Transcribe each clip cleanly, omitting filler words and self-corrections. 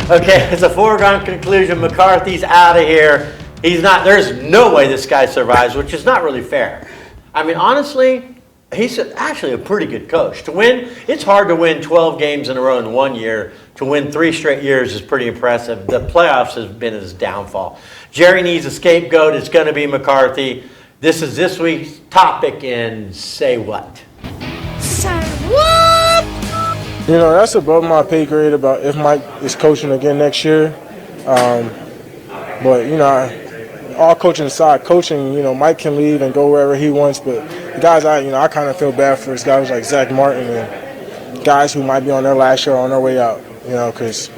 Okay, it's a foregone conclusion. McCarthy's out of here. He's not. There's no way this guy survives, which is not really fair. I mean, honestly, he's actually a pretty good coach. To win, it's hard to win 12 games in a row in 1 year. To win 3 straight years is pretty impressive. The playoffs has been his downfall. Jerry needs a scapegoat. It's going to be McCarthy. This is this week's topic in Say What. Say what? You know, that's above my pay grade about if Mike is coaching again next year. But, you know, all coaching aside, Mike can leave and go wherever he wants. But the guys I kind of feel bad for is guys like Zack Martin and guys who might be on their last year on their way out, because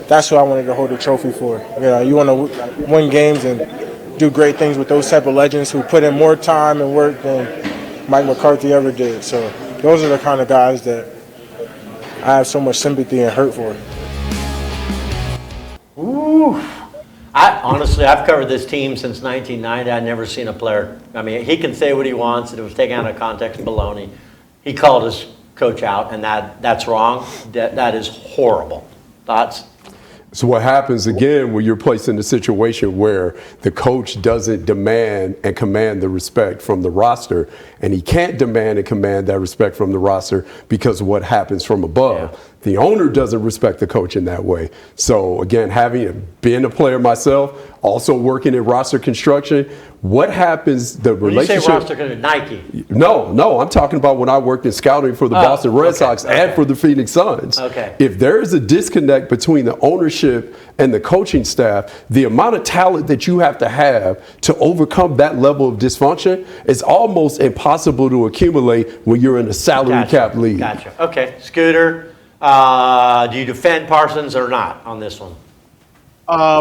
that's who I wanted to hold the trophy for. You want to win games and do great things with those type of legends who put in more time and work than Mike McCarthy ever did. So those are the kind of guys that I have so much sympathy and hurt for. Ooh. I've covered this team since 1990. I've never seen a player. I mean, he can say what he wants, and it was taken out of context, baloney. He called his coach out, and that's wrong. That is horrible. Thoughts? So what happens again when you're placed in a situation where the coach doesn't demand and command the respect from the roster, and he can't demand and command that respect from the roster because of what happens from above. Yeah. The owner doesn't respect the coach in that way. So again, being a player myself, also working in roster construction, what happens, the relationship. You say roster construction, Nike? No, I'm talking about when I worked in scouting for the Boston Red Sox and for the Phoenix Suns. Okay. If there is a disconnect between the ownership and the coaching staff, the amount of talent that you have to overcome that level of dysfunction is almost impossible to accumulate when you're in a salary cap league. Gotcha. Okay. Scooter, do you defend Parsons or not on this one?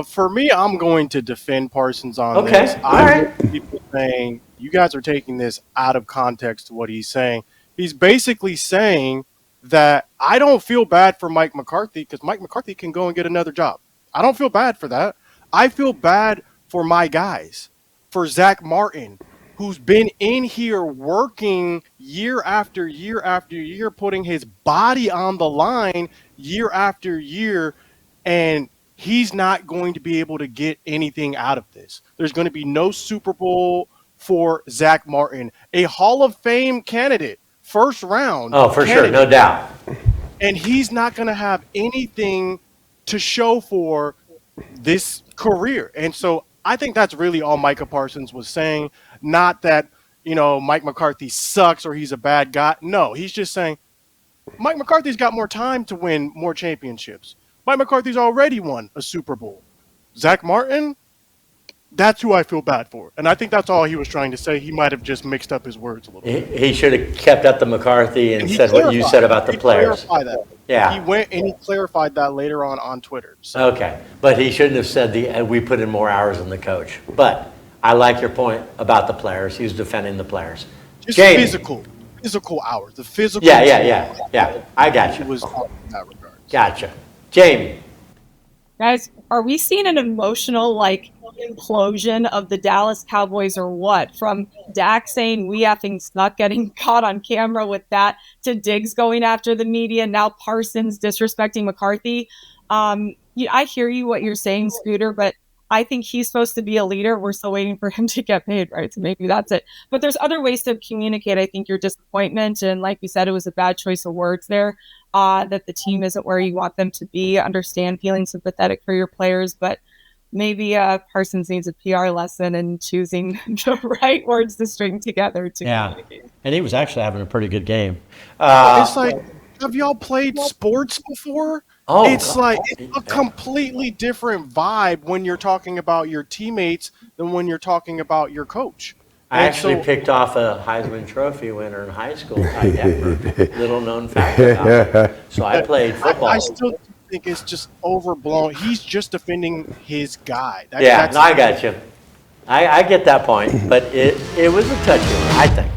For me, I'm going to defend Parsons on this. Okay. All right. People saying you guys are taking this out of context to what he's saying. He's basically saying that I don't feel bad for Mike McCarthy because Mike McCarthy can go and get another job. I don't feel bad for that. I feel bad for my guys, for Zack Martin, who's been in here working year after year after year, putting his body on the line year after year, and he's not going to be able to get anything out of this. There's going to be no Super Bowl for Zack Martin, a Hall of Fame candidate, first round. Oh, for sure, no doubt. And he's not going to have anything to show for this career. And so I think that's really all Micah Parsons was saying. Not that, Mike McCarthy sucks or he's a bad guy. No, he's just saying Mike McCarthy's got more time to win more championships. Mike McCarthy's already won a Super Bowl. Zack Martin, that's who I feel bad for. And I think that's all he was trying to say. He might have just mixed up his words a little bit. He should have kept up the McCarthy and said what you said about the players. That. Yeah. He went and he clarified that later on Twitter. So. Okay. But he shouldn't have said we put in more hours than the coach. But I like your point about the players. He was defending the players. Just Jamie. physical hours. The physical. Yeah. I got you. Was in that regard. Gotcha. Jamie. Guys, are we seeing an emotional implosion of the Dallas Cowboys or what? From Dak saying we effing suck, getting caught on camera with that, to Diggs going after the media, now Parsons disrespecting McCarthy. I hear you what you're saying, Scooter, but I think he's supposed to be a leader. We're still waiting for him to get paid, right? So maybe that's it. But there's other ways to communicate, I think, your disappointment. And like we said, it was a bad choice of words there, that the team isn't where you want them to be. Understand feeling sympathetic for your players, but maybe Parsons needs a PR lesson in choosing the right words to string together to communicate. And he was actually having a pretty good game. It's like, have y'all played sports before? It's a completely different vibe when you're talking about your teammates than when you're talking about your coach. I actually picked off a Heisman Trophy winner in high school, Ty Detmer. Little known fact about me. So I played football. I still think it's just overblown. He's just defending his guy. I got you. I get that point, but it was a touchy one, I think.